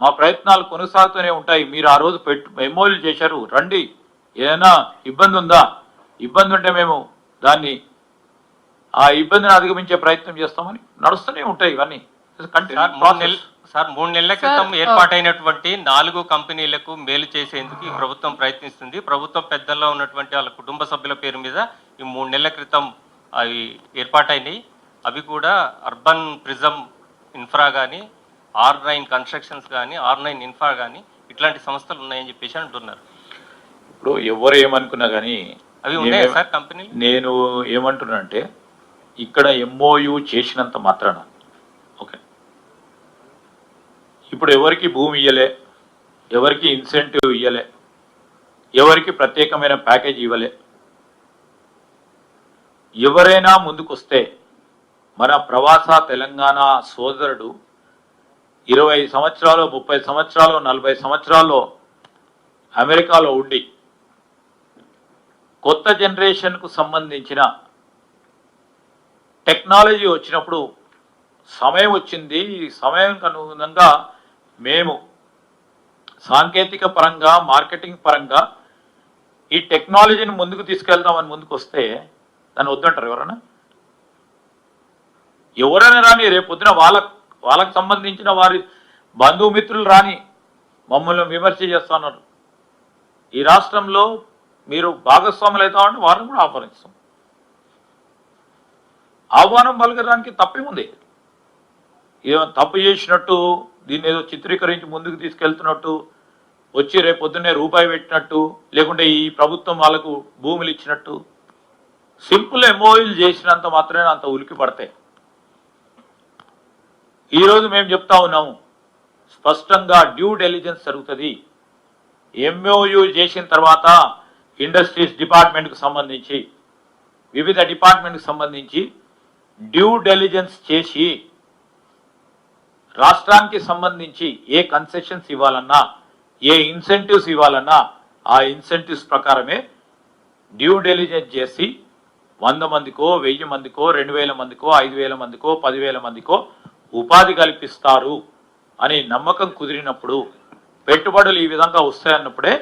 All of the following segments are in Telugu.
మా ప్రయత్నాలు కొనసాగుతూనే ఉంటాయి. మీరు ఆ రోజు ఎంఓయూలు చేశారు, రండి. ఏదైనా ఇబ్బంది ఉందా? ఇబ్బంది ఉంటే మేము దాన్ని ఆ ఇబ్బందిని అధిగమించే ప్రయత్నం చేస్తామని నడుస్తూనే ఉంటాయి ఇవన్నీ. సార్ 3 నెలల క్రితం ఏర్పాటైనటువంటి 4 కంపెనీలకు మేలు చేసేందుకు ఈ ప్రభుత్వం ప్రయత్నిస్తుంది. ప్రభుత్వం పెద్దల్లో ఉన్నటువంటి వాళ్ళ కుటుంబ సభ్యుల పేరు మీద ఈ 3 నెలల క్రితం అవి ఏర్పాటైనాయి. అవి కూడా అర్బన్ ప్రిజమ్ ఇన్ఫ్రా కానీ, R9 కన్స్ట్రక్షన్స్ కానీ, R9 ఇన్ఫ్రా కానీ ఇట్లాంటి సంస్థలు ఉన్నాయని చెప్పేసి అంటున్నారు. ఇప్పుడు ఎవరు ఏమనుకున్నా కానీ అవి ఉన్నాయా సార్ కంపెనీలు? నేను ఏమంటున్నా అంటే ఇక్కడ ఎంఓయూ చేసినంత మాత్రాన ఓకే, ఇప్పుడు ఎవరికి భూమి ఇవ్వలే, ఎవరికి ఇన్సెంటివ్ ఇవ్వలే, ఎవరికి ప్రత్యేకమైన ప్యాకేజ్ ఇవ్వలే. ఎవరైనా ముందుకొస్తే మన ప్రవాస తెలంగాణ సోదరుడు 20 సంవత్సరాలు, 30 సంవత్సరాలు, 40 సంవత్సరాల్లో అమెరికాలో ఉండి కొత్త జనరేషన్కు సంబంధించిన టెక్నాలజీ వచ్చినప్పుడు సమయం వచ్చింది. సమయానికి అనుగుణంగా మేము సాంకేతిక పరంగా, మార్కెటింగ్ పరంగా ఈ టెక్నాలజీని ముందుకు తీసుకెళ్దామని ముందుకు వస్తే దాన్ని వద్దంటారు ఎవరైనా రాని. రేపొద్దున వాళ్ళకు సంబంధించిన వారి బంధుమిత్రులు రాని మమ్మల్ని విమర్శ చేస్తున్నారు. ఈ రాష్ట్రంలో మీరు భాగస్వాములు అవుతామంటే వారిని కూడా ఆహ్వానిస్తాం. ఆహ్వానం పలకడానికి తప్పేముంది? ఏమో తప్పు చేసినట్టు, దీన్ని ఏదో చిత్రీకరించి ముందుకు తీసుకెళ్తున్నట్టు, వచ్చి రేపు పొద్దున్నే రూపాయి పెట్టినట్టు, లేకుంటే ఈ ప్రభుత్వం వాళ్ళకు భూములు ఇచ్చినట్టు సింపుల్ ఎంఓయూలు చేసినంత మాత్రమే అంత ఉలికి పడతాయి. ఈరోజు మేము చెప్తా ఉన్నాము, స్పష్టంగా డ్యూ డెలిజెన్స్ జరుగుతుంది. ఎంఓయూ చేసిన తర్వాత ఇండస్ట్రీస్ డిపార్ట్మెంట్కి సంబంధించి, వివిధ డిపార్ట్మెంట్కి సంబంధించి డ్యూ డెలిజెన్స్ చేసి రాష్ట్రానికి సంబంధించి ఏ కన్సెషన్స్ ఇవ్వాలన్నా, ఏ ఇన్సెంటివ్స్ ఇవ్వాలన్నా ఆ ఇన్సెంటివ్స్ ప్రకారమే డ్యూ డెలిజెన్స్ చేసి 100 మందికో, 1000 మందికో, 2000 మందికో, 5000 మందికో, 10,000 మందికో ఉపాధి కల్పిస్తారు అని నమ్మకం కుదిరినప్పుడు, పెట్టుబడులు ఈ విధంగా వస్తాయన్నప్పుడే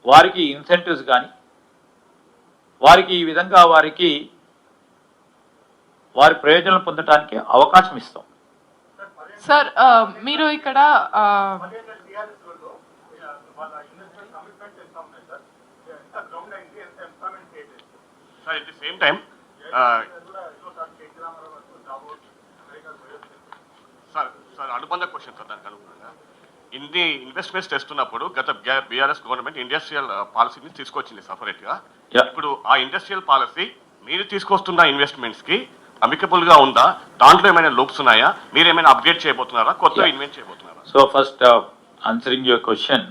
వారికి ఇన్సెంటివ్స్ కానీ, వారికి ఈ విధంగా వారికి వారి ప్రయోజనాలు పొందడానికి అవకాశం ఇస్తాం. సార్ మీరు ఇక్కడ at the same time sir అనుబంధ క్వశ్చన్ సార్ దానికి అనుగుణంగా ఇన్ని ఇన్వెస్ట్మెంట్స్ తెస్తున్నప్పుడు గత బీఆర్ఎస్ గవర్నమెంట్ ఇండస్ట్రియల్ పాలసీని తీసుకొచ్చింది సపరేట్గా. ఇప్పుడు ఆ ఇండస్ట్రియల్ పాలసీ మీరు తీసుకొస్తున్న ఇన్వెస్ట్మెంట్స్ కి అమికబుల్ గా ఉందా? దాంట్లో ఏమైనా లూప్స్ ఉన్నాయా? మీరు ఏమైనా అప్డేట్ చేయబోతున్నారా? కొత్తగా ఇన్వెస్ట్ చేయబోతున్నారా? So first answering your question,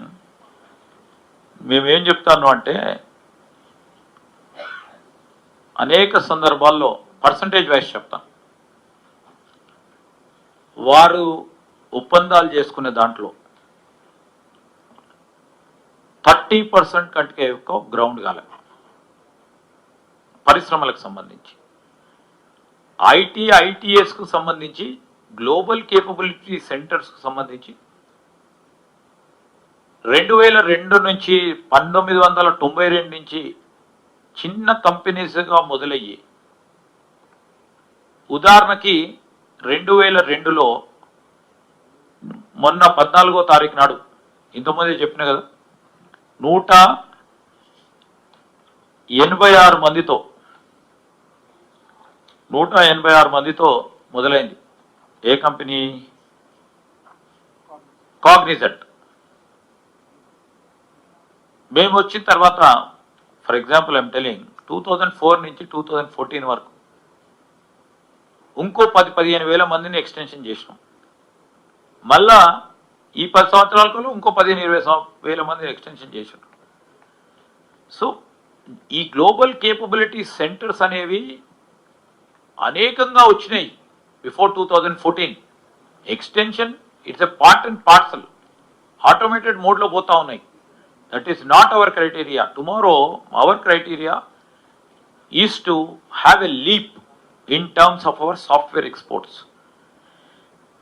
మేమేం చెప్తాను అంటే అనేక సందర్భాల్లో పర్సంటేజ్ వైజ్ చెప్తాం. వారు ఒప్పందాలు చేసుకునే దాంట్లో 30% కంటే ఎక్కువ గ్రౌండ్ కాలేదు పరిశ్రమలకు సంబంధించి. ఐటీఎస్కు సంబంధించి, గ్లోబల్ కేపబిలిటీ సెంటర్స్కు సంబంధించి 2002 నుంచి 1992 నుంచి చిన్న కంపెనీస్గా మొదలయ్యి, ఉదాహరణకి 2002లో మొన్న 14వ తారీఖు నాడు, ఇంతకుముందే చెప్పిన కదా, 186 మందితో 186 మందితో మొదలైంది. ఏ కంపెనీ? కాగ్నిజెంట్. మేము వచ్చిన తర్వాత, ఫర్ ఎగ్జాంపుల్ ఐఎమ్ టెలింగ్, 2004 నుంచి 2014 వరకు ఇంకో 10-15 వేల మందిని ఎక్స్టెన్షన్ చేసినాం. మళ్ళా ఈ 10 సంవత్సరాలలో ఇంకో 15-20 వేల మందిని ఎక్స్టెన్షన్ చేసినాం. సో ఈ గ్లోబల్ కేపబిలిటీ సెంటర్స్ అనేవి అనేకంగా వచ్చినాయి before 2014. Extension it's a part and parcel, automated మోడ్లో పోతా ఉన్నాయి. That is not our criteria. Tomorrow, our criteria is to have a leap in terms of our software exports.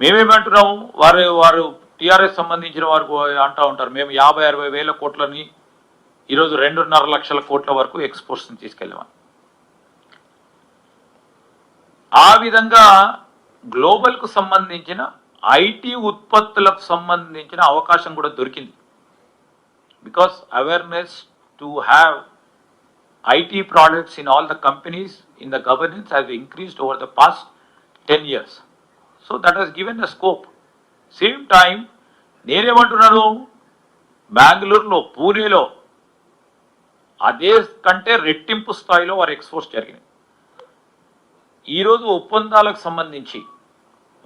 మేమేమంటున్నాము, వారు టీఆర్ఎస్ సంబంధించిన వారు అంటూ ఉంటారు మేము 50-60 వేల కోట్లని ఈరోజు 2.5 లక్షల కోట్ల వరకు ఎక్స్పోర్ట్స్ని తీసుకెళ్ళామని. ఆ విధంగా గ్లోబల్కు సంబంధించిన ఐటీ ఉత్పత్తులకు సంబంధించిన అవకాశం కూడా దొరికింది. Because awareness to have IT products in all the companies in the governance has increased over the past 10 years. So that he's given the scope. Same time నేనేమంటున్నాను, బెంగళూరులో పూణేలో అదే కంటే రెట్టింపు స్థాయిలో వారి ఎక్స్పోర్ట్స్ జరిగినాయి. ఈరోజు ఒప్పందాలకు సంబంధించి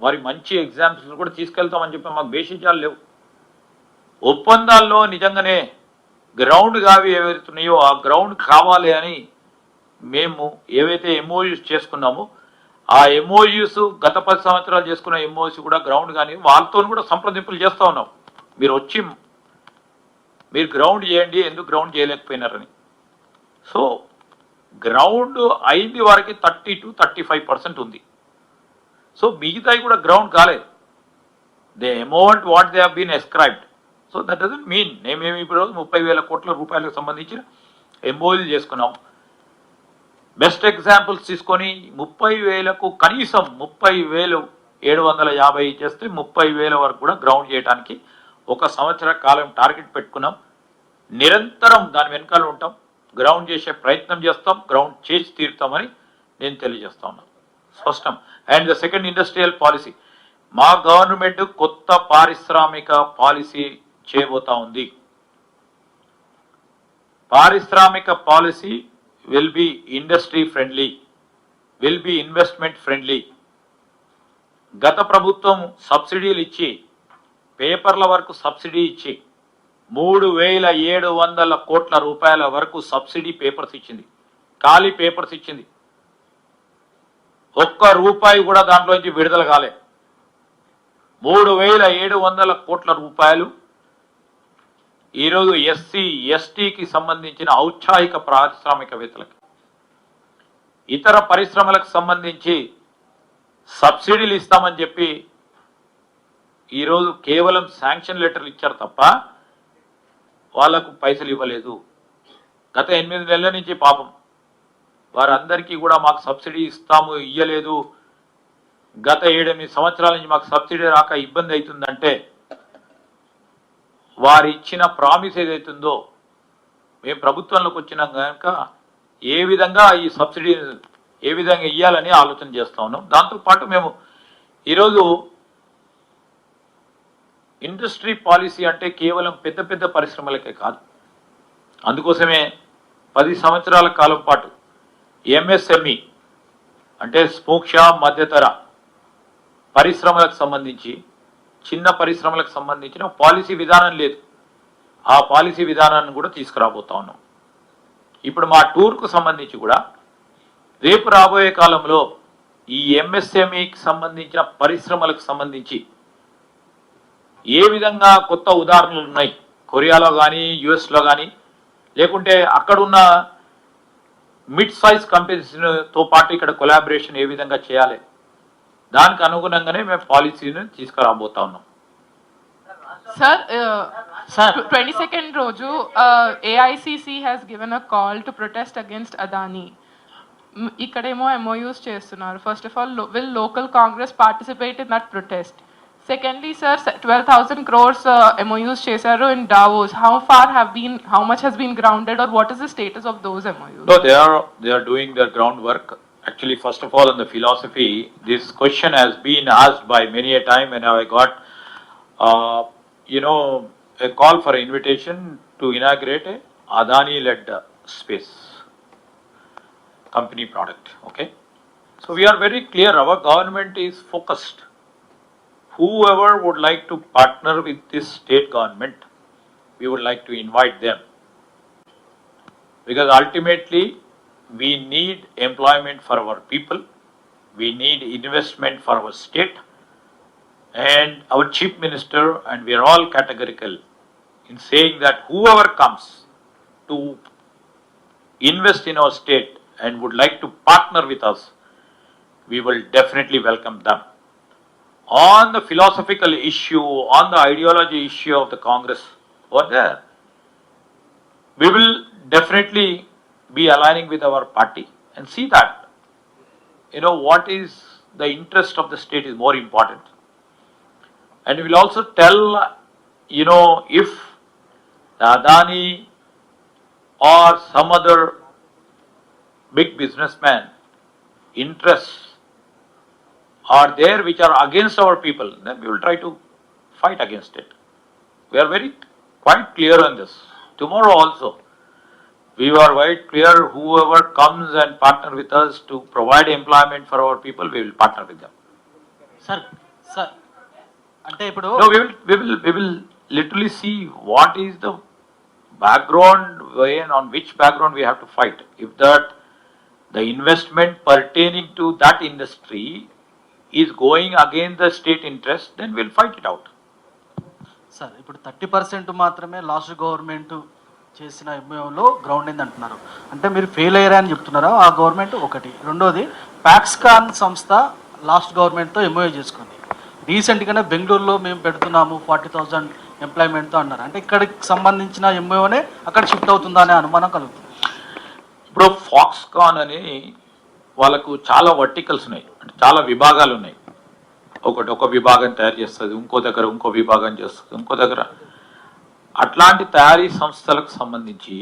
వారి మంచి ఎగ్జాంపుల్స్ కూడా తీసుకెళ్తామని చెప్పి మాకు బేసిజాలు లేవు. ఒప్పందాల్లో నిజంగానే గ్రౌండ్ కావి ఏవైతున్నాయో ఆ గ్రౌండ్ కావాలి అని మేము ఏవైతే ఎంఓయూస్ చేసుకున్నామో ఆ ఎంఓయూస్ గత 10 సంవత్సరాలు చేసుకున్న ఎంఓయూస్ కూడా గ్రౌండ్ కానీ వాళ్ళతో కూడా సంప్రదింపులు చేస్తూ ఉన్నాం. మీరు వచ్చి మీరు గ్రౌండ్ చేయండి, ఎందుకు గ్రౌండ్ చేయలేకపోయినారని. సో గ్రౌండ్ అయింది వారికి 30 to 35% ఉంది. సో మిగతాయి కూడా గ్రౌండ్ కాలేదు. They amount what they have been ascribed. So that doesn't mean మేము ఇప్పుడు 30,000 కోట్ల రూపాయలకు సంబంధించిన ఎంఓయూలు చేసుకున్నాం. బెస్ట్ ఎగ్జాంపుల్స్ తీసుకొని 30,000కు కనీసం 30,750 చేస్తే 30,000 వరకు కూడా గ్రౌండ్ చేయడానికి 1 సంవత్సర కాలం టార్గెట్ పెట్టుకున్నాం. నిరంతరం దాని వెనకాల ఉంటాం, గ్రౌండ్ చేసే ప్రయత్నం చేస్తాం, గ్రౌండ్ చేసి తీరుతామని నేను తెలియజేస్తా ఉన్నాను స్పష్టం. And the second industrial policy, మా గవర్నమెంట్ కొత్త పారిశ్రామిక పాలసీ చేయబోతా ఉంది. పారిశ్రామిక policy will be industry friendly, will be investment friendly. గత ప్రభుత్వం సబ్సిడీలు ఇచ్చి పేపర్ల వరకు సబ్సిడీ ఇచ్చి 3,700 కోట్ల రూపాయల వరకు సబ్సిడీ పేపర్స్ ఇచ్చింది, ఖాళీ పేపర్స్ ఇచ్చింది. 1 రూపాయి కూడా దాంట్లోంచి విడుదల కాలే. 3,700 కోట్ల రూపాయలు ఈరోజు ఎస్సీ ఎస్టీకి సంబంధించిన ఔత్సాహిక పారిశ్రామికవేత్తలకి, ఇతర పరిశ్రమలకు సంబంధించి సబ్సిడీలు ఇస్తామని చెప్పి ఈరోజు కేవలం శాంక్షన్ లెటర్లు ఇచ్చారు తప్ప వాళ్లకు పైసలు ఇవ్వలేదు. గత 8 నెలల నుంచి పాపం వారందరికీ కూడా మాకు సబ్సిడీ ఇస్తాము ఇయ్యలేదు, గత 7-8 సంవత్సరాల నుంచి మాకు సబ్సిడీ రాక ఇబ్బంది అవుతుందంటే వారు ఇచ్చిన ప్రామిస్ ఏదైతుందో మేము ప్రభుత్వంలోకి వచ్చినాం కనుక ఏ విధంగా ఈ సబ్సిడీ ఏ విధంగా ఇవ్వాలని ఆలోచన చేస్తా ఉన్నాం. దాంతోపాటు మేము ఈరోజు ఇండస్ట్రీ పాలసీ అంటే కేవలం పెద్ద పెద్ద పరిశ్రమలకే కాదు, అందుకోసమే 10 సంవత్సరాల కాలం పాటు ఎంఎస్ఎంఈ అంటే సూక్ష్మ మధ్యతర పరిశ్రమలకు సంబంధించి, చిన్న పరిశ్రమలకు సంబంధించిన పాలసీ విధానం లేదు. ఆ పాలసీ విధానాన్ని కూడా తీసుకురాబోతా ఉన్నాం. ఇప్పుడు మా టూర్కు సంబంధించి కూడా రేపు రాబోయే కాలంలో ఈ ఎంఎస్ఎంఈకి సంబంధించిన పరిశ్రమలకు సంబంధించి ఏ విధంగా కొత్త ఉదాహరణలు ఉన్నాయి, కొరియాలో కానీ యుఎస్లో కానీ, లేకుంటే అక్కడున్న మిడ్ సైజ్ కంపెనీస్తో పాటు ఇక్కడ కొలాబరేషన్ ఏ విధంగా చేయాలి, దానికి అనుగుణంగానే మేము పాలసీని తీసుకురాబోతా ఉన్నాం. సార్ 22nd రోజు AICC has given a call to protest against Adani. ఇక్కడేమో MOUs చేస్తున్నారు. First of all, will local Congress participate in that protest? Secondly, sir, 12,000 crores MOUs చేశారు in Davos. How much has been grounded, or what is the status of those MOUs? No, they are doing their groundwork. Actually, first of all, on the philosophy, this question has been asked by many a time, and I got, a call for invitation to inaugurate a Adani-led space company product. Okay, so we are very clear. Our government is focused. Whoever would like to partner with this state government, we would like to invite them, because ultimately we need employment for our people, we need investment for our state, and our chief minister and we are all categorical in saying that whoever comes to invest in our state and would like to partner with us, we will definitely welcome them. on the philosophical issue, on the ideology issue of the Congress over there, we will definitely be aligning with our party and see that, what is the interest of the state is more important. And we will also tell, if the Adani or some other big businessman interests are there which are against our people, then we will try to fight against it. We are very quite clear on this. Tomorrow also, we are very clear, whoever comes and partner with us to provide employment for our people, we will partner with them. Sir sir అంటే ఇప్పుడు No, we will literally see what is the background way and on which background we have to fight. If that the investment pertaining to that industry is going against the state interest, then we'll fight it out. Sir ఇప్పుడు 30% మాత్రమే లాస్ట్ గవర్నమెంట్ చేసిన ఎంఓలో గ్రౌండ్ అయింది అంటున్నారు. అంటే మీరు ఫెయిల్ అయ్యారా అని చెప్తున్నారా ఆ గవర్నమెంట్? ఒకటి. రెండోది, ప్యాక్స్కాన్ సంస్థ లాస్ట్ గవర్నమెంట్తో ఎంఓ చేసుకుంది. రీసెంట్గానే బెంగళూరులో మేము పెడుతున్నాము 40,000 ఎంప్లాయ్మెంట్తో అన్నారు. అంటే ఇక్కడికి సంబంధించిన ఎంఓనే అక్కడ షిఫ్ట్ అవుతుందా అనే అనుమానం కలుగుతుంది. ఇప్పుడు ఫాక్స్కాన్ అని వాళ్ళకు చాలా వర్టికల్స్ ఉన్నాయి, అంటే చాలా విభాగాలు ఉన్నాయి. ఒక విభాగం తయారు చేస్తుంది, ఇంకో దగ్గర ఇంకో విభాగం చేస్తుంది, ఇంకో దగ్గర. అట్లాంటి తయారీ సంస్థలకు సంబంధించి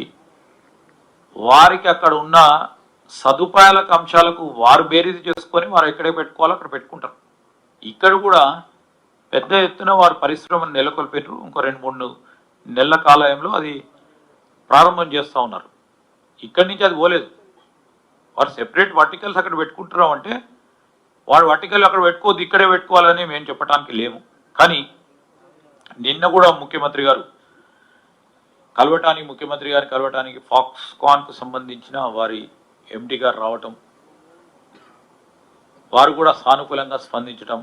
వారికి అక్కడ ఉన్న సదుపాయాలకు అంశాలకు వారు బేరీజు చేసుకొని వారు ఎక్కడే పెట్టుకోవాలో అక్కడ పెట్టుకుంటారు. ఇక్కడ కూడా పెద్ద ఎత్తున వారు పరిశ్రమను నెలకొల్పారు. ఇంకో 2-3 నెలల కాలంలో అది ప్రారంభం చేస్తూ ఉన్నారు. ఇక్కడి నుంచి అది పోలేదు. వారు సెపరేట్ వర్టికల్స్ అక్కడ పెట్టుకుంటున్నాం అంటే వాడు వర్టికల్ అక్కడ పెట్టుకోవద్దు, ఇక్కడే పెట్టుకోవాలని మేము చెప్పడానికి లేము. కానీ నిన్న కూడా ముఖ్యమంత్రి గారు కలవటానికి ఫాక్స్కాన్కు సంబంధించిన వారి ఎండి గారు రావటం, వారు కూడా సానుకూలంగా స్పందించటం,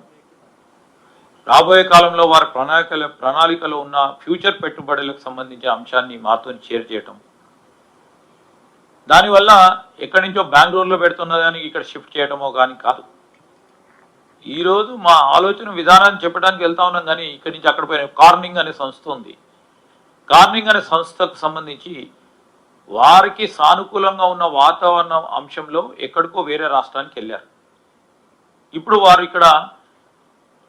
రాబోయే కాలంలో వారి ప్రణాళికలో ఉన్న ఫ్యూచర్ పెట్టుబడులకు సంబంధించిన అంశాన్ని మాతో షేర్ చేయటం, దానివల్ల ఎక్కడి నుంచో బెంగళూరులో పెడుతున్నదానికి ఇక్కడ షిఫ్ట్ చేయడమో కానీ కాదు. ఈరోజు మా ఆలోచన విధానాన్ని చెప్పడానికి వెళ్తా ఉన్నాం, కానీ ఇక్కడి నుంచి అక్కడ పోయిన కార్నింగ్ అనే సంస్థ ఉంది. కార్నింగ్ అనే సంస్థకు సంబంధించి వారికి సానుకూలంగా ఉన్న వాతావరణ అంశంలో ఎక్కడికో వేరే రాష్ట్రానికి వెళ్ళారు. ఇప్పుడు వారు ఇక్కడ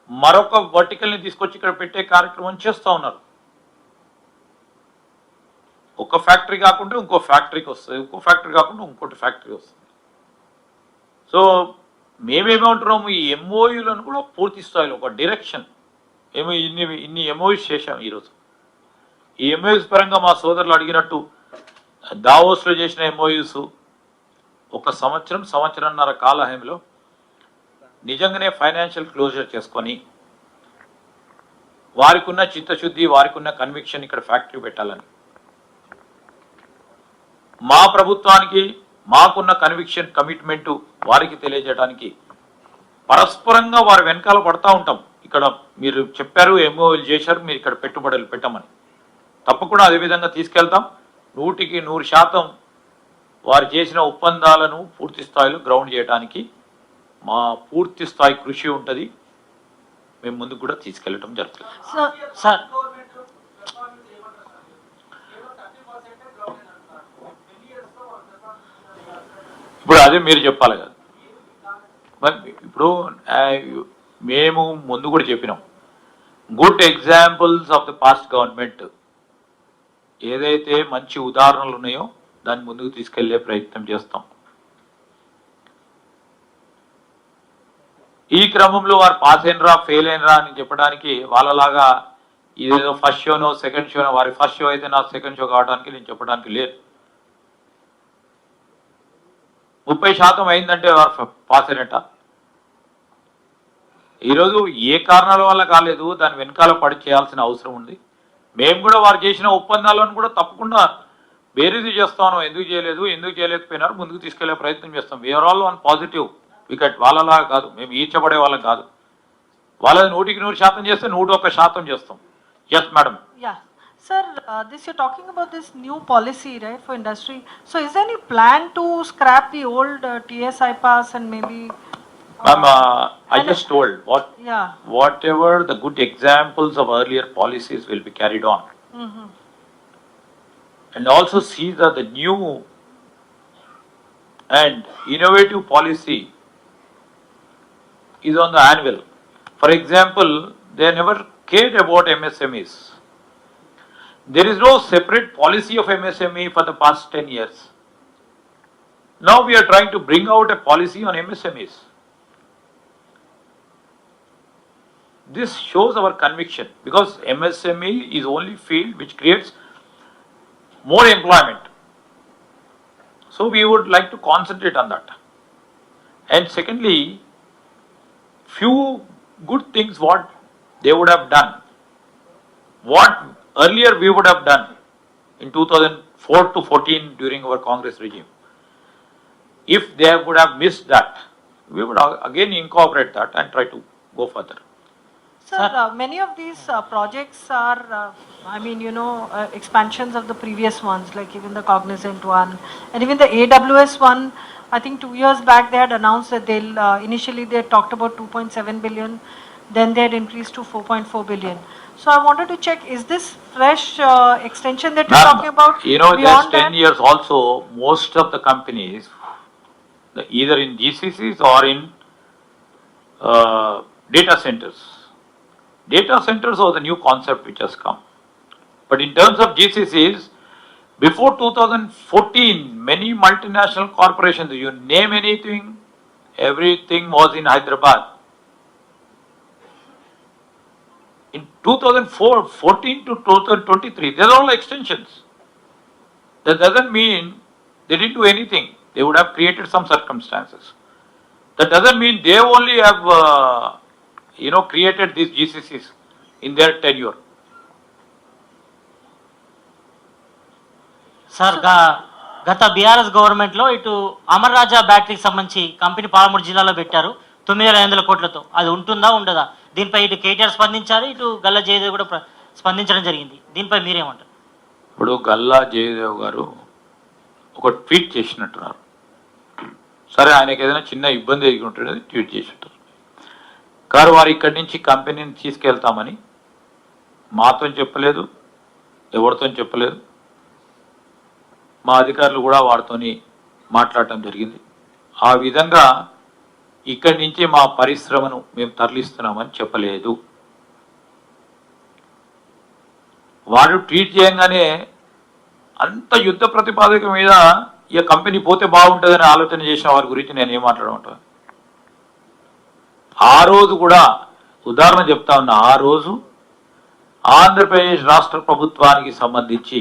మరొక వర్టికల్ని తీసుకొచ్చి ఇక్కడ పెట్టే కార్యక్రమం చేస్తూ ఉన్నారు. ఒక ఫ్యాక్టరీ కాకుండా ఇంకో ఫ్యాక్టరీకి వస్తుంది, ఇంకో ఫ్యాక్టరీ కాకుండా ఇంకోటి ఫ్యాక్టరీ వస్తుంది. సో మేమేమంటున్నాము, ఈ ఎంఓయూలను కూడా పూర్తి స్థాయిలో ఒక డైరెక్షన్ ఇన్ని ఎంఓయూస్ చేశాం. ఈరోజు ఈ ఎంఓయూస్ పరంగా మా సోదరులు అడిగినట్టు దావోస్లో చేసిన ఎంఓయూస్ ఒక సంవత్సరంన్నర కాలహయంలో నిజంగానే ఫైనాన్షియల్ క్లోజర్ చేసుకొని వారికి ఉన్న చిత్తశుద్ధి, వారికి ఉన్న కన్విక్షన్ ఇక్కడ ఫ్యాక్టరీ పెట్టాలని, మా ప్రభుత్వానికి మాకున్న కన్విక్షన్ కమిట్మెంటు వారికి తెలియజేయడానికి పరస్పరంగా వారి వెనకాల పడతా ఉంటాం. ఇక్కడ మీరు చెప్పారు ఎంఓయూలు చేశారు, మీరు ఇక్కడ పెట్టుబడులు పెట్టమని, తప్పకుండా అదేవిధంగా తీసుకెళ్తాం. 100% వారు చేసిన ఒప్పందాలను పూర్తి స్థాయిలో గ్రౌండ్ చేయడానికి మా పూర్తి స్థాయి కృషి ఉంటుంది. మేము ముందుకు కూడా తీసుకెళ్ళటం జరుగుతుంది. సార్ ఇప్పుడు అదే మీరు చెప్పాలి కదా. మరి ఇప్పుడు మేము ముందు కూడా చెప్పినాం, good examples of the past government ఏదైతే మంచి ఉదాహరణలు ఉన్నాయో దాన్ని ముందుకు తీసుకెళ్లే ప్రయత్నం చేస్తాం. ఈ క్రమంలో వారు పాస్ అయినరా ఫెయిల్ అయినరా అని చెప్పడానికి వాళ్ళలాగా ఇదేదో ఫస్ట్ షోనో సెకండ్ షోనో, వారి ఫస్ట్ షో అయితే నా సెకండ్ షో కావడానికి నేను చెప్పడానికి లేదు. 30% అయిందంటే వారు పాస్ అయినట్ట. ఈరోజు ఏ కారణాల వల్ల కాలేదు, దాని వెనకాల పడి చేయాల్సిన అవసరం ఉంది. మేము కూడా వారు చేసిన ఒప్పందాలను కూడా తప్పకుండా బేరీజు చేస్తాను, ఎందుకు చేయలేకపోయినారు, ముందుకు తీసుకెళ్లే ప్రయత్నం చేస్తాం. We are all on positive wicket. వాళ్ళలాగా కాదు, మేము ఈర్చబడే వాళ్ళం కాదు. వాళ్ళది 100% చేస్తే 101% చేస్తాం. Yes madam. Yeah. Sir, this you're talking about this new policy, right, for industry. So is there any plan to scrap the old TSI pass and maybe Ma'am, I just told Yeah. whatever the good examples of earlier policies will be carried on. And also see that the new and innovative policy is on the anvil. For example, they never cared about MSMEs. There is no separate policy of MSME for the past 10 years. Now we are trying to bring out a policy on MSMEs. This shows our conviction because MSME is only field which creates more employment. So we would like to concentrate on that. And secondly, few good things what they would have done, what earlier we would have done in 2004 to 14 during our Congress regime. If they would have missed that, we would again incorporate that and try to go further. Sir, many of these projects are, expansions of the previous ones, like even the Cognizant one, and even the AWS one. I think 2 years back they had announced that they'll, initially they had talked about 2.7 billion, then they had increased to 4.4 billion. So I wanted to check, is this fresh extension that you're talking about? There's beyond 10 that? years also, most of the companies, either in GCCs or in data centers. Data centers are the new concept which has come. But in terms of GCCs, before 2014, many multinational corporations, you name anything, everything was in Hyderabad. In 2014 to 2023, these are all extensions. That doesn't mean they didn't do anything. They would have created some circumstances. That doesn't mean they only have, created these GCCs in their tenure. Sir గత బీఆర్ఎస్ గవర్నమెంట్లో ఇటు అమర్ రాజా బ్యాటరీకి సంబంధించి కంపెనీ పాలమూరు జిల్లాలో పెట్టారు 9,500 కోట్లతో. అది ఉంటుందా ఉండదా? దీనిపై ఇటు కేటీఆర్ స్పందించారు, ఇటు గల్లా జయదేవ్ కూడా స్పందించడం జరిగింది. దీనిపై మీరేమంటారు? ఇప్పుడు గల్లా జయదేవ్ గారు ఒక ట్వీట్ చేసినట్టున్నారు. సరే, ఆయనకి ఏదైనా చిన్న ఇబ్బంది ఎదిగి ఉంటుంది, ట్వీట్ చేసి ఉంటారు. కానీ వారు ఇక్కడి నుంచి కంపెనీని తీసుకెళ్తామని మాతో చెప్పలేదు, ఎవరితో చెప్పలేదు. మా అధికారులు కూడా వారితోని మాట్లాడటం జరిగింది. ఆ విధంగా ఇక్కడి నుంచి మా పరిశ్రమను మేము తరలిస్తున్నామని చెప్పలేదు. వాడు ట్వీట్ చేయగానే అంత యుద్ధ ప్రతిపాదక మీద ఈ కంపెనీ పోతే బాగుంటుందని ఆలోచన చేసిన వారి గురించి నేను ఏం మాట్లాడమంటాను. ఆ రోజు కూడా ఉదాహరణ చెప్తా ఉన్నా, ఆ రోజు ఆంధ్రప్రదేశ్ రాష్ట్ర ప్రభుత్వానికి సంబంధించి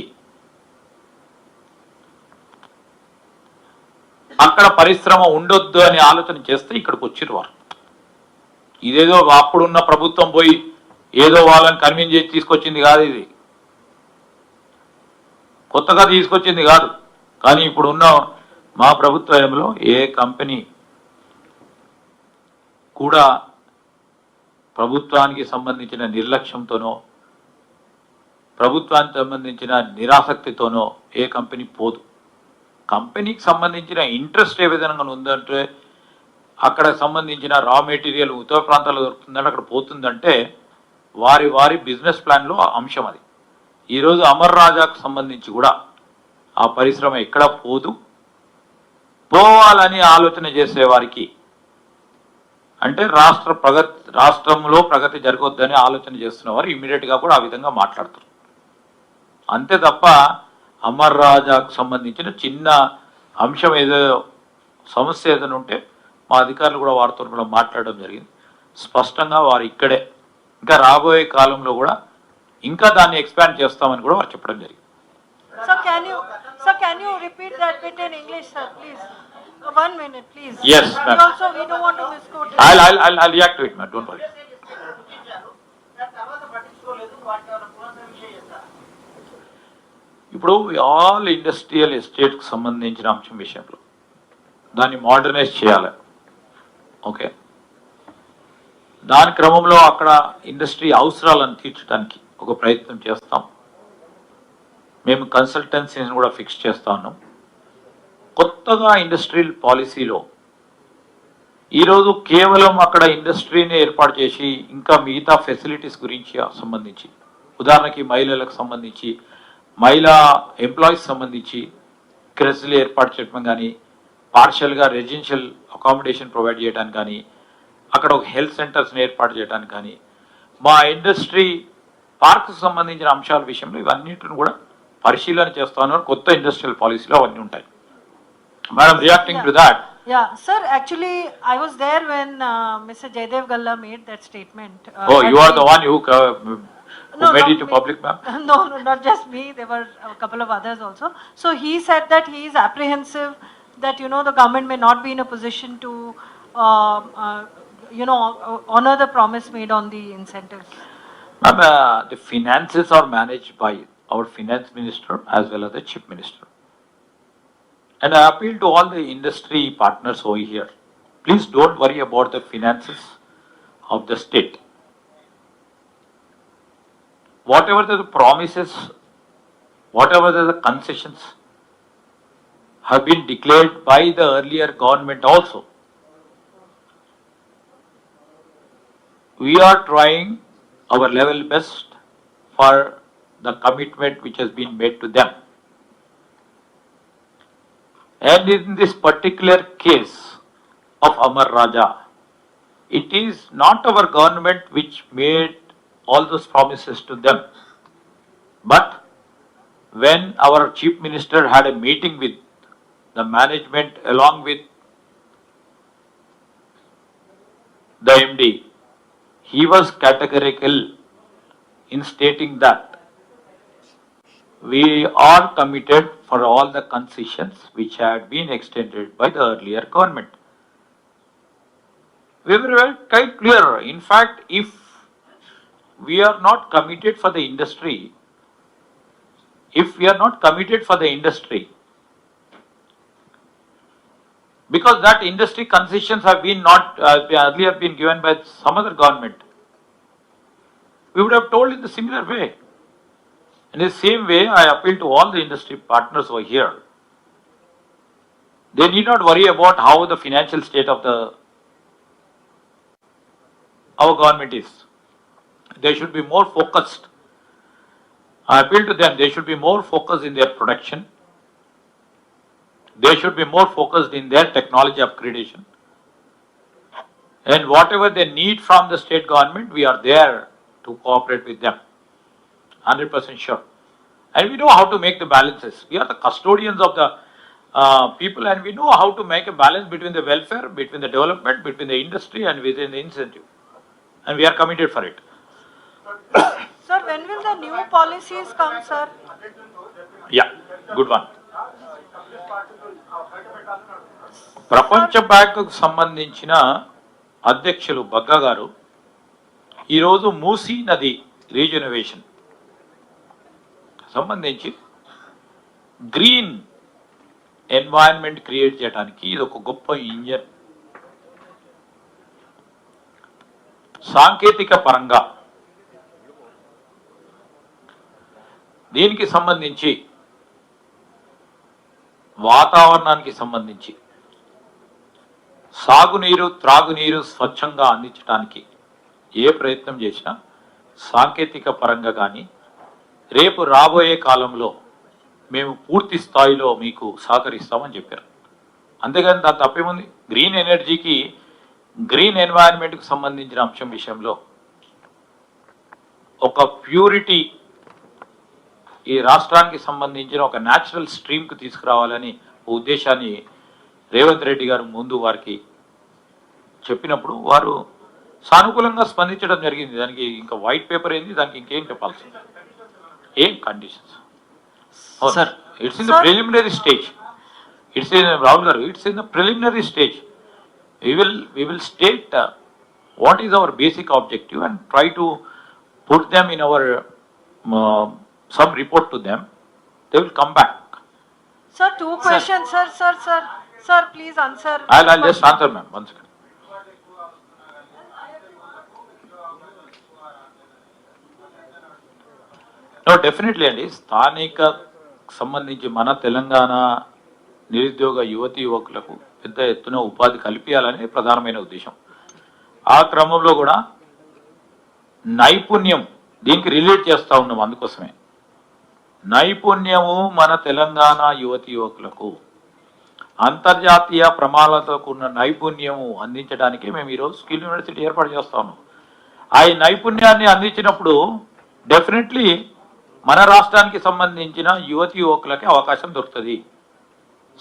అక్కడ పరిశ్రమ ఉండొద్దు అని ఆలోచన చేస్తే ఇక్కడికి వచ్చిరు వారు. ఇదేదో అప్పుడున్న ప్రభుత్వం పోయి ఏదో వాళ్ళని కన్విన్స్ చేసి తీసుకొచ్చింది కాదు, ఇది కొత్తగా తీసుకొచ్చింది కాదు. కానీ ఇప్పుడున్న మా ప్రభుత్వంలో ఏ కంపెనీ కూడా ప్రభుత్వానికి సంబంధించిన నిర్లక్ష్యంతోనో ప్రభుత్వానికి సంబంధించిన నిరాసక్తితోనో ఏ కంపెనీ పోదు. కంపెనీకి సంబంధించిన ఇంట్రెస్ట్ ఏ విధంగా ఉందంటే అక్కడ సంబంధించిన రా మెటీరియల్ ఉత్తర ప్రాంతాల్లో దొరుకుతుందంటే అక్కడ పోతుందంటే వారి బిజినెస్ ప్లాన్లో అంశం అది. ఈరోజు అమర్ రాజాకు సంబంధించి కూడా ఆ పరిశ్రమ ఎక్కడ పోదు. పోవాలని ఆలోచన చేసేవారికి అంటే రాష్ట్రంలో ప్రగతి జరగొద్దని ఆలోచన చేస్తున్న వారు ఇమ్మీడియట్గా కూడా ఆ విధంగా మాట్లాడతారు. అంతే తప్ప అమర్ రాజాకు సంబంధించిన చిన్న అంశం ఏదో సమస్య ఏదైనా ఉంటే మా అధికారులు కూడా వారితో కూడా మాట్లాడడం జరిగింది. స్పష్టంగా వారు ఇక్కడే ఇంకా రాబోయే కాలంలో కూడా ఇంకా దాన్ని ఎక్స్పాండ్ చేస్తామని కూడా వారు చెప్పడం జరిగింది. Sir, can you repeat that bit in English, sir, please? 1 minute, please. Yes, ma'am. We don't want to misquote it. I'll react to it, ma'am. Don't worry. ఇప్పుడు ఆల్ ఇండస్ట్రియల్ ఎస్టేట్కి సంబంధించిన అంశం విషయంలో దాన్ని మోడర్నైజ్ చేయాలి. ఓకే, దాని క్రమంలో అక్కడ ఇండస్ట్రీ అవసరాలను తీర్చడానికి ఒక ప్రయత్నం చేస్తాం. మేము కన్సల్టెన్సీని కూడా ఫిక్స్ చేస్తా ఉన్నాం. కొత్తగా ఇండస్ట్రియల్ పాలసీలో ఈరోజు కేవలం అక్కడ ఇండస్ట్రీని ఏర్పాటు చేసి ఇంకా మిగతా ఫెసిలిటీస్ గురించి సంబంధించి, ఉదాహరణకి మహిళలకు సంబంధించి, మహిళా ఎంప్లాయీస్ సంబంధించి క్రెస్లు ఏర్పాటు చేయడం కానీ, పార్షియల్గా రెసిడెన్షియల్ అకామిడేషన్ ప్రొవైడ్ చేయడానికి కానీ, అక్కడ ఒక హెల్త్ సెంటర్స్ని ఏర్పాటు చేయడానికి కానీ, మా ఇండస్ట్రీ పార్క్స్ సంబంధించిన అంశాల విషయంలో ఇవన్నిటిని కూడా పరిశీలన చేస్తాను. కొత్త ఇండస్ట్రియల్ పాలసీలో అవన్నీ ఉంటాయి. Madam, reacting to that. Yeah, sir, actually, I was there when Mr. Jaidev Galla made that statement. Oh, that you are he- the one who No, made not it to me. public, ma'am? No, not just me. There were a couple of others also. So he said that he is apprehensive that, you know, the government may not be in a position to, you know, honor the promise made on the incentives. Ma'am, the finances are managed by our finance minister as well as the chief minister. And I appeal to all the industry partners over here. Please don't worry about the finances of the state. Whatever the promises, whatever the concessions have been declared by the earlier government also. We are trying our level best for the commitment which has been made to them. And in this particular case of Amar Raja, it is not our government which made all those promises to them. But when our chief minister had a meeting with the management along with the MD, he was categorical in stating that we are committed for all the concessions which had been extended by the earlier government. We were quite clear. In fact, if we are not committed for the industry, because that industry concessions have been not earlier been given by some other government, we would have told in the similar way. In the same way, I appeal to all the industry partners over here. They need not worry about how the financial state of our government is. They should be more focused. I appeal to them, they should be more focused in their production. They should be more focused in their technology upgradation. And whatever they need from the state government, we are there to cooperate with them. 100% sure. And we know how to make the balances. We are the custodians of the people, and we know how to make a balance between the welfare, between the development, between the industry and within the incentive. And we are committed for it. Sir, when will the new policies come, sir? Yeah, good one. ప్రపంచ బ్యాంకుకు సంబంధించిన అధ్యక్షులు బగ్గా గారు ఈరోజు మూసీ నది రీజనరేషన్ సంబంధించి గ్రీన్ ఎన్వైరన్మెంట్ క్రియేట్ చేయడానికి ఇది ఒక గొప్ప ఇంజన్. సాంకేతిక పరంగా దీనికి సంబంధించి వాతావరణానికి సంబంధించి సాగునీరు, త్రాగునీరు స్వచ్ఛంగా అందించడానికి ఏ ప్రయత్నం చేసినా సాంకేతిక పరంగా కానీ రేపు రాబోయే కాలంలో మేము పూర్తి స్థాయిలో మీకు సహకరిస్తామని చెప్పారు. అంతేగాని దాని తప్పేముంది? గ్రీన్ ఎనర్జీకి, గ్రీన్ ఎన్వైరన్మెంట్కి సంబంధించిన అంశం విషయంలో ఒక ప్యూరిటీ ఈ రాష్ట్రానికి సంబంధించిన ఒక న్యాచురల్ స్ట్రీమ్కి తీసుకురావాలని ఉద్దేశాన్ని రేవంత్ రెడ్డి గారు ముందు వారికి చెప్పినప్పుడు వారు సానుకూలంగా స్పందించడం జరిగింది. దానికి ఇంకా వైట్ పేపర్ ఏంది, దానికి ఇంకేం చెప్పాల్సి ఏం conditions. Sir, it's in the preliminary stage. It's in Rahul garu, it's in the preliminary stage. We will state what is our basic objective and try to put them in our some report to them. They will come back. Sir, two questions, sir, please answer. I'll just answer, ma'am. One second. No, definitely అండి. స్థానిక సంబంధించి మన తెలంగాణ నిరుద్యోగ యువతి యువకులకు పెద్ద ఎత్తున ఉపాధి కల్పించాలనే ప్రధానమైన ఉద్దేశం. ఆ క్రమంలో కూడా నైపుణ్యం దీనికి రిలేట్ చేస్తూ ఉన్నాం. అందుకోసమే నైపుణ్యము మన తెలంగాణ యువతి యువకులకు అంతర్జాతీయ ప్రమాణాలతో కూడిన నైపుణ్యము అందించడానికి మేము ఈరోజు స్కిల్ యూనివర్సిటీ ఏర్పాటు చేస్తా ఉన్నాం. ఆ నైపుణ్యాన్ని అందించినప్పుడు డెఫినెట్లీ మన రాష్ట్రానికి సంబంధించిన యువతి యువకులకి అవకాశం దొరుకుతుంది.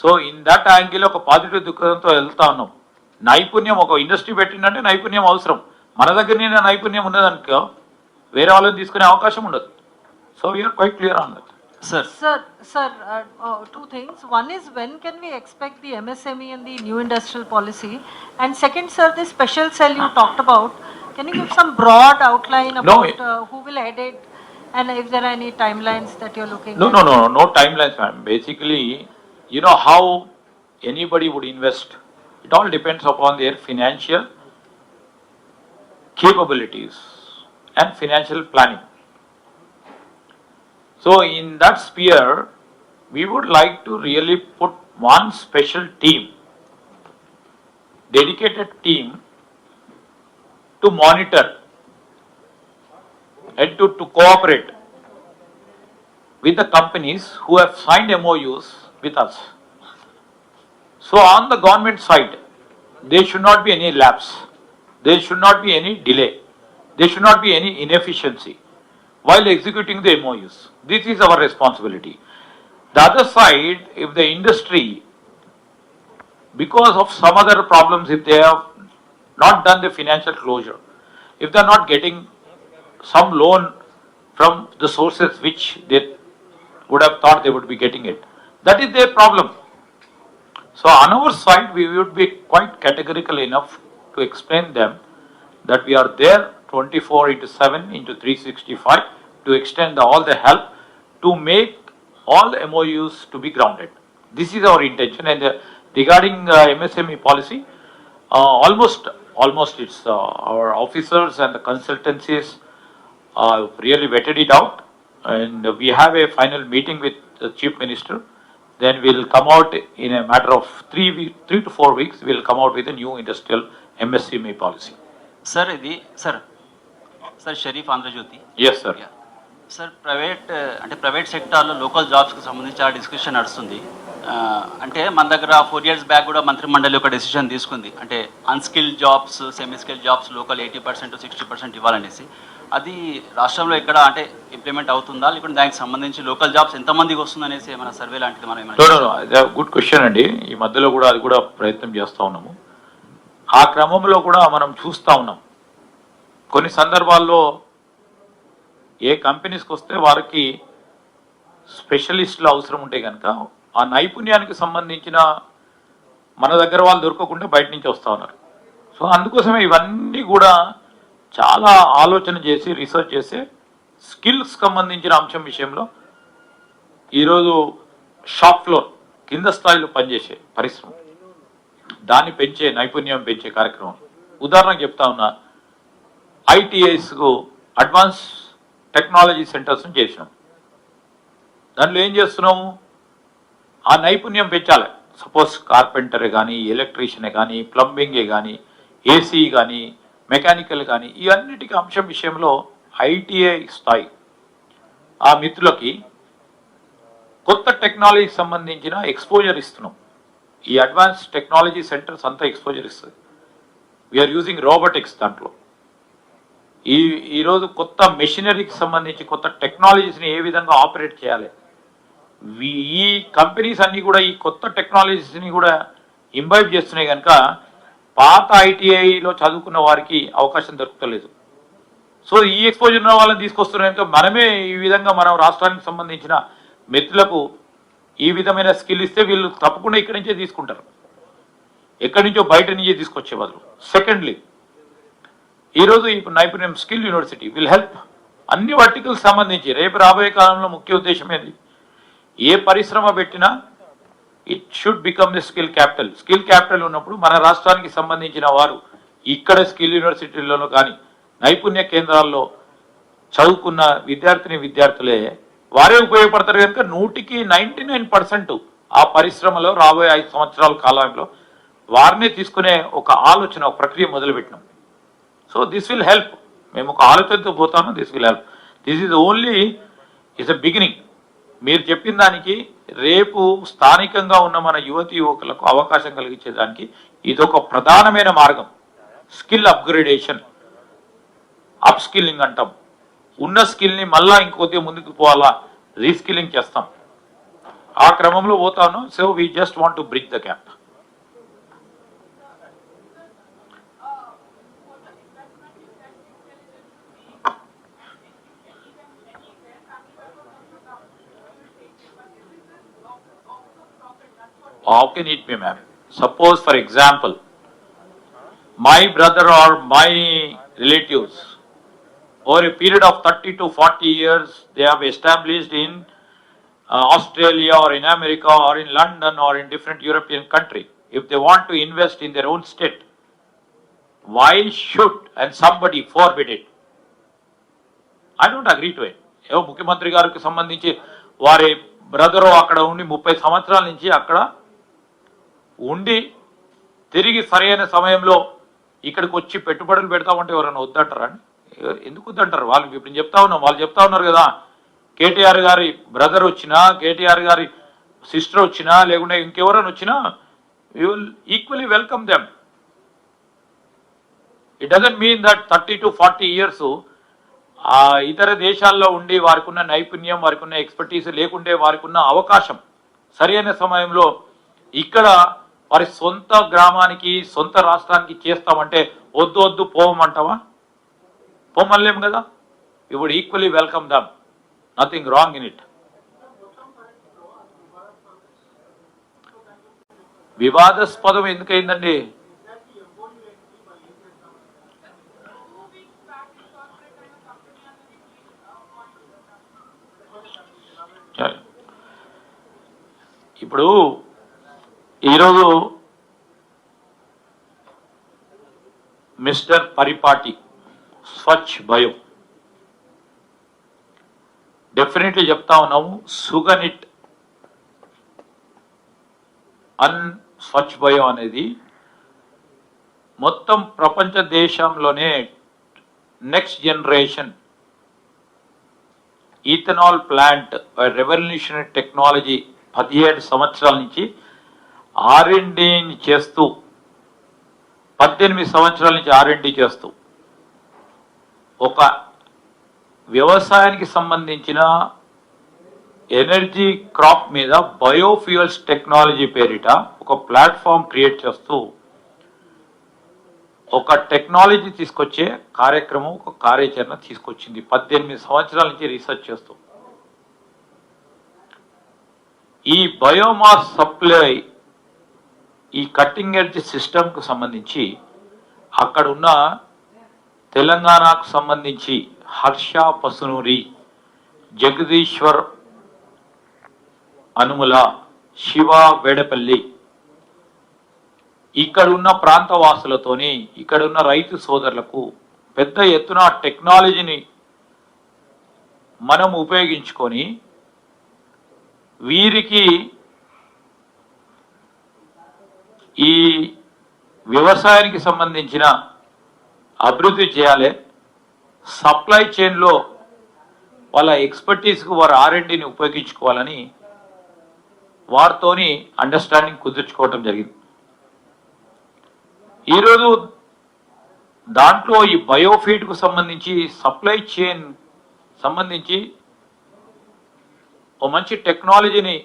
సో ఇన్ దట్ యాంగిల్ ఒక పాజిటివ్ దృక్పథంతో వెళ్తా ఉన్నాం. నైపుణ్యం ఒక ఇండస్ట్రీ పెట్టిందంటే నైపుణ్యం అవసరం. మన దగ్గర నైపుణ్యం ఉన్నదనుకో వేరే వాళ్ళని తీసుకునే అవకాశం ఉండదు. So we are quite clear on that. Sir, two things. One is, when can we expect the MSME and the new industrial policy? And second, sir, the special cell you talked about, can you give some broad outline about who will head it, and if there are any timelines that you're looking at? No timelines, ma'am. Basically, you know how anybody would invest. It all depends upon their financial capabilities and financial planning. So in that sphere, we would like to really put one special team, dedicated team, to monitor and to cooperate with the companies who have signed MOUs with us. So on the government side, there should not be any lapse, there should not be any delay, there should not be any inefficiency while executing the MOUs. This is our responsibility. The other side, if the industry, because of some other problems, if they have not done the financial closure, if they are not getting some loan from the sources which they would have thought they would be getting it, that is their problem. So on our side, we would be quite categorical enough to explain them that we are there 24/7 into 365 to extend all the help to make all MOUs to be grounded. This is our intention. And regarding MSME policy, almost it's our officers and the consultancies really vetted it out, and we have a final meeting with the Chief Minister. Then we'll come out in a matter of 3 to 4 weeks. We'll come out with a new industrial MSME policy. Sir, Sharif Andhrajyoti. Yes, sir. Yeah. Sir private సెక్టార్లో లోకల్ జాబ్స్కి సంబంధించి ఆ డిస్కషన్ నడుస్తుంది. అంటే మన దగ్గర 4 years బ్యాక్ కూడా మంత్రిమండలి ఒక డెసిషన్ తీసుకుంది, అంటే unskilled jobs, semi skilled jobs local 80% to 60% ఇవ్వాలనేసి. అది రాష్ట్రంలో ఎక్కడ అంటే ఇంప్లిమెంట్ అవుతుందా, లేకుంటే దానికి సంబంధించి లోకల్ జాబ్స్ ఎంతమందికి వస్తుందనేసి ఏమైనా సర్వే లాంటిది మనం ఏమైనా? గుడ్ క్వశ్చన్ అండి. ఈ మధ్యలో కూడా అది కూడా ప్రయత్నం చేస్తూ ఉన్నాము. ఆ క్రమంలో కూడా మనం చూస్తూ ఉన్నాం కొన్ని సందర్భాల్లో ఏ కంపెనీస్కి వస్తే వారికి స్పెషలిస్టులు అవసరం ఉంటే కనుక ఆ నైపుణ్యానికి సంబంధించిన మన దగ్గర వాళ్ళు దొరకకుండా బయట నుంచి వస్తూ ఉన్నారు. సో అందుకోసమే ఇవన్నీ కూడా చాలా ఆలోచన చేసి రీసెర్చ్ చేసి స్కిల్స్ సంబంధించిన అంశం విషయంలో ఈరోజు షాప్ ఫ్లోర్ కింద స్థాయిలో పనిచేసే పరిశ్రమ దాన్ని పెంచే నైపుణ్యం పెంచే కార్యక్రమం. ఉదాహరణకు చెప్తా ఉన్నా, ఐటీఐస్కు అడ్వాన్స్ టెక్నాలజీ సెంటర్స్ చేసినాం. దాంట్లో ఏం చేస్తున్నాము, ఆ నైపుణ్యం పెంచాలి. సపోజ్ కార్పెంటరే కానీ, ఎలక్ట్రీషియనే కానీ, ప్లంబింగే కానీ, ఏసీ కానీ, మెకానికల్ కానీ, ఈ అన్నిటికీ అంశం విషయంలో ఐటీఐ స్థాయి ఆ మిత్రులకి కొత్త టెక్నాలజీకి సంబంధించిన ఎక్స్పోజర్ ఇస్తున్నాం. ఈ అడ్వాన్స్ టెక్నాలజీ సెంటర్స్ అంతా ఎక్స్పోజర్ ఇస్తుంది. We are using robotics. దాంట్లో ఈరోజు కొత్త మెషినరీకి సంబంధించి కొత్త టెక్నాలజీస్ని ఏ విధంగా ఆపరేట్ చేయాలి, ఈ కంపెనీస్ అన్నీ కూడా ఈ కొత్త టెక్నాలజీస్ని కూడా ఇంబైబ్ చేస్తున్నాయి కనుక పాత ఐటీఐలో చదువుకున్న వారికి అవకాశం దొరకలేదు. సో ఈ ఎక్స్పోజర్ ఉన్న వాళ్ళని తీసుకొస్తున్నాయి కనుక మనమే ఈ విధంగా మనం రాష్ట్రానికి సంబంధించిన మిత్రులకు ఈ విధమైన స్కిల్ ఇస్తే వీళ్ళు తప్పకుండా ఇక్కడి నుంచే తీసుకుంటారు, ఎక్కడి నుంచో బయట నుంచే తీసుకొచ్చే బదులు. సెకండ్లీ, ఈరోజు ఈ నైపుణ్యం స్కిల్ యూనివర్సిటీ విల్ హెల్ప్ అన్ని వర్టికల్స్ సంబంధించి. రేపు రాబోయే కాలంలో ముఖ్య ఉద్దేశం ఏంది, ఏ పరిశ్రమ పెట్టినా it should become the skill capital. Skill capital ఉన్నప్పుడు మన రాష్ట్రానికి సంబంధించిన వారు ఇక్కడ స్కిల్ యూనివర్సిటీలలో కానీ నైపుణ్య కేంద్రాల్లో చదువుకున్న విద్యార్థులే వారే ఉపయోగపడతారు కనుక 100కి 99% ఆ పరిశ్రమలో రాబోయే 5 సంవత్సరాల కాలంలో వారిని తీసుకునే ఒక ఆలోచన, ఒక ప్రక్రియ మొదలుపెట్టినాం. So this will help. మేము ఒక ఆలోచనతో పోతాము. This will help. This is only is a beginning. మీరు చెప్పిన దానికి రేపు స్థానికంగా ఉన్న మన యువతి యువకులకు అవకాశం కలిగించేదానికి ఇదొక ప్రధానమైన మార్గం. స్కిల్ అప్గ్రేడేషన్, అప్ స్కిల్లింగ్ అంటాం. ఉన్న స్కిల్ని మళ్ళా ఇంకొద్దిగా ముందుకు పోవాలా, రీస్కిల్లింగ్ చేస్తాం. ఆ క్రమంలో పోతాను. So we just want to bridge the gap. How can it be, ma'am? Suppose, for example, my brother or my relatives, over a period of 30 to 40 years, they have established in Australia or in America or in London or in different European country. If they want to invest in their own state, why should and somebody forbid it? I don't agree to it. ఏవో ముఖ్యమంత్రి గారికి సంబంధించి వారి బ్రదరు అక్కడ ఉండి 30 సంవత్సరాల నుంచి అక్కడ ఉండి తిరిగి సరైన సమయంలో ఇక్కడికి వచ్చి పెట్టుబడులు పెడతామంటే ఎవరైనా వద్దంటారా? ఎందుకు వద్దంటారు? వాళ్ళు ఇప్పుడు చెప్తా ఉన్నాం, వాళ్ళు చెప్తా ఉన్నారు కదా, కేటీఆర్ గారి బ్రదర్ వచ్చినా, కేటీఆర్ గారి సిస్టర్ వచ్చినా, లేకుంటే ఇంకెవరైనా వచ్చినా, we will equally welcome them. It doesn't mean that 30 to 40 years ఇతర దేశాల్లో ఉండి వారికి ఉన్న నైపుణ్యం, వారికి ఉన్న ఎక్స్పర్టీస్ లేకుంటే వారికి ఉన్న అవకాశం సరైన సమయంలో ఇక్కడ వారి సొంత గ్రామానికి, సొంత రాష్ట్రానికి చేస్తామంటే వద్దు వద్దు పోవమంటావా? పోమనలేము కదా. You would equally welcome them. Nothing wrong in it. వివాదాస్పదం ఎందుకయిందండి? ఇప్పుడు ఈరోజు మిస్టర్ పరిపాటి స్వచ్ఛ బయో డెఫినెట్లీ చెప్తా ఉన్నాము. సుగనిట్ స్వచ్ఛ బయో అనేది మొత్తం ప్రపంచ దేశంలోనే next generation ethanol plant revolutionary technology 17 సంవత్సరాల నుంచి R&Dని చేస్తూ, 18 సంవత్సరాల నుంచి R&D చేస్తూ ఒక వ్యవసాయానికి సంబంధించిన ఎనర్జీ క్రాప్ మీద బయోఫ్యూయల్స్ టెక్నాలజీ పేరిట ఒక ప్లాట్ఫామ్ క్రియేట్ చేస్తూ ఒక టెక్నాలజీ తీసుకొచ్చే కార్యక్రమం, ఒక కార్యాచరణ తీసుకొచ్చింది. 18 సంవత్సరాల నుంచి రీసెర్చ్ చేస్తూ ఈ బయోమాస్ సప్లై, ఈ కట్టింగ్ ఎడ్జ్ సిస్టమ్కు సంబంధించి అక్కడ ఉన్న తెలంగాణకు సంబంధించి హర్ష పసునూరి, జగదీశ్వర్ అనుముల, శివ వేడపల్లి, ఇక్కడున్న ప్రాంతవాసులతోని, ఇక్కడున్న రైతు సోదరులకు పెద్ద ఎత్తున టెక్నాలజీని మనం ఉపయోగించుకొని వీరికి ఈ వ్యవసాయానికి సంబంధించిన అభివృద్ధి చేయాలి. సప్లై చైన్లో వాళ్ళ ఎక్స్పర్టీస్కు వారు R&Dని ఉపయోగించుకోవాలని వారితోని అండర్స్టాండింగ్ కుదుర్చుకోవటం జరిగింది. ఈరోజు దాంట్లో ఈ బయోఫీడ్కు సంబంధించి సప్లై చైన్ సంబంధించి ఓ మంచి టెక్నాలజీని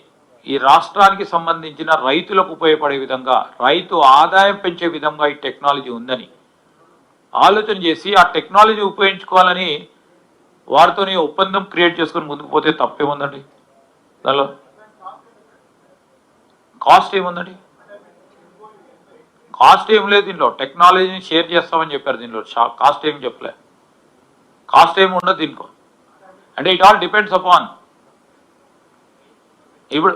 ఈ రాష్ట్రానికి సంబంధించిన రైతులకు ఉపయోగపడే విధంగా, రైతు ఆదాయం పెంచే విధంగా ఈ టెక్నాలజీ ఉందని ఆలోచన చేసి ఆ టెక్నాలజీ ఉపయోగించుకోవాలని వారితోని ఒప్పందం క్రియేట్ చేసుకొని ముందుకు పోతే తప్పేముందండి? దానిలో కాస్ట్ ఏముందండి? కాస్ట్ ఏం లేదు. దీంట్లో టెక్నాలజీని షేర్ చేస్తామని చెప్పారు. దీంట్లో కాస్ట్ ఏం చెప్పలే. కాస్ట్ ఏమి ఉండదు దీనికో. అంటే ఇట్ ఆల్ డిపెండ్స్ అపాన్. ఇప్పుడు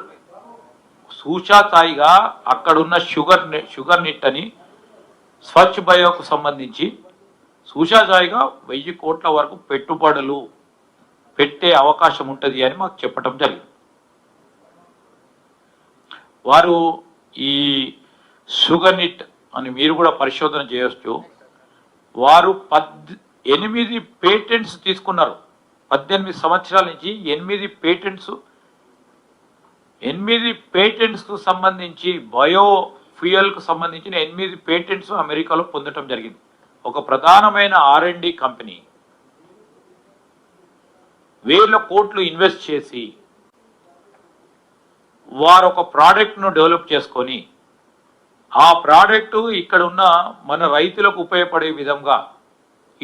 సూచాతాయిగా అక్కడున్న షుగర్ నిట్ అని స్వచ్ఛ బయోకు సంబంధించి సూచాతాయిగా 1000 కోట్ల వరకు పెట్టుబడులు పెట్టే అవకాశం ఉంటుంది అని మాకు చెప్పడం జరిగింది. వారు ఈ షుగర్ నిట్ అని మీరు కూడా పరిశోధన చేయొచ్చు. వారు 8 పేటెంట్స్ తీసుకున్నారు. 18 సంవత్సరాల నుంచి 8 పేటెంట్స్కు సంబంధించి బయోఫ్యూయల్కు సంబంధించిన 8 పేటెంట్స్ అమెరికాలో పొందడం జరిగింది. ఒక ప్రధానమైన R&D కంపెనీ వేల కోట్లు ఇన్వెస్ట్ చేసి వారు ఒక ప్రోడక్ట్ను డెవలప్ చేసుకొని ఆ ప్రోడక్టు ఇక్కడ ఉన్న మన రైతులకు ఉపయోగపడే విధంగా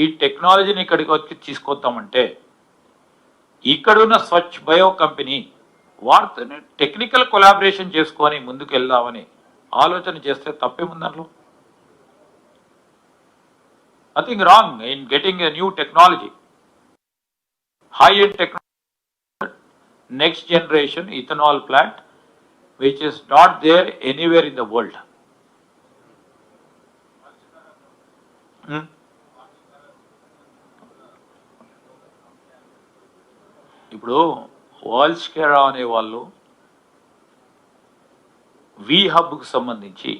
ఈ టెక్నాలజీని ఇక్కడికి వచ్చి తీసుకొద్దామంటే ఇక్కడున్న స్వచ్ఛ బయో కంపెనీ వారితో టెక్నికల్ కొలాబరేషన్ చేసుకొని ముందుకు వెళ్దామని ఆలోచన చేస్తే తప్పేముంది దాంట్లో? Nothing wrong in getting a new technology, high-end technology, next generation ethanol plant, which is not there anywhere in the world. ఇప్పుడు వాల్స్కెరా అనే వాళ్ళు హబ్కు సంబంధించి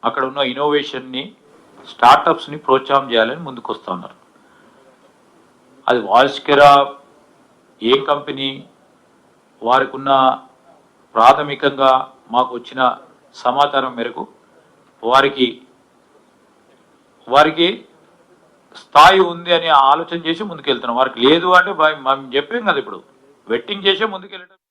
అక్కడ ఉన్న ఇన్నోవేషన్ని స్టార్టప్స్ని ప్రోత్సాహం చేయాలని ముందుకు వస్తున్నారు. అది వాల్స్కెరా ఏ కంపెనీ, వారికి ఉన్న ప్రాథమికంగా మాకు వచ్చిన సమాచారం మేరకు వారికి స్థాయి ఉంది అని ఆలోచన చేసి ముందుకెళ్తున్నాం. వారికి లేదు అంటే మేము చెప్పాం కదా, ఇప్పుడు వెట్టింగ్ చేసే ముందుకెళ్ళటం.